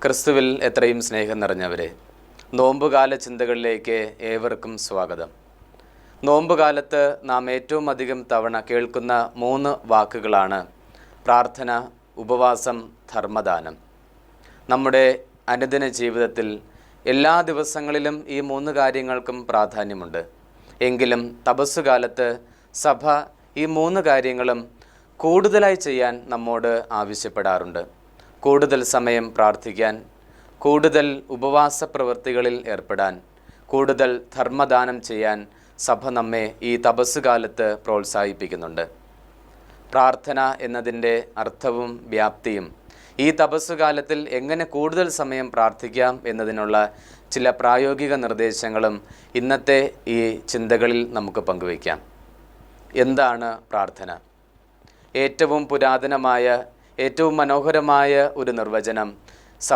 ക്രിസ്തുവിൽ എത്രയും സ്നേഹം നിറഞ്ഞവരെ, നോമ്പുകാല ചിന്തകളിലേക്ക് ഏവർക്കും സ്വാഗതം. നോമ്പുകാലത്ത് നാം ഏറ്റവും അധികം തവണ കേൾക്കുന്ന 3 വാക്കുകളാണ് പ്രാർത്ഥന, ഉപവാസം, ധർമ്മദാനം. നമ്മുടെ അനുദിന ജീവിതത്തിൽ എല്ലാ ദിവസങ്ങളിലും ഈ 3 കാര്യങ്ങൾക്കും പ്രാധാന്യമുണ്ട്. എങ്കിലും തപസ്സുകാലത്ത് സഭ ഈ 3 കാര്യങ്ങളും കൂടുതലായി ചെയ്യാൻ നമ്മോട് ആവശ്യപ്പെടാറുണ്ട്. കൂടുതൽ സമയം പ്രാർത്ഥിക്കാൻ, കൂടുതൽ ഉപവാസ പ്രവൃത്തികളിൽ ഏർപ്പെടാൻ, കൂടുതൽ ധർമ്മദാനം ചെയ്യാൻ സഭ നമ്മെ ഈ തപസ്സുകാലത്ത് പ്രോത്സാഹിപ്പിക്കുന്നുണ്ട്. പ്രാർത്ഥന എന്നതിൻ്റെ അർത്ഥവും വ്യാപ്തിയും ഈ തപസ്സുകാലത്തിൽ എങ്ങനെ കൂടുതൽ സമയം പ്രാർത്ഥിക്കാം എന്നതിനുള്ള ചില പ്രായോഗിക നിർദ്ദേശങ്ങളും ഇന്നത്തെ ഈ ചിന്തകളിൽ നമുക്ക് പങ്കുവയ്ക്കാം. എന്താണ് പ്രാർത്ഥന? ഏറ്റവും പുരാതനമായ, ഏറ്റവും മനോഹരമായ ഒരു നിർവചനം സഭ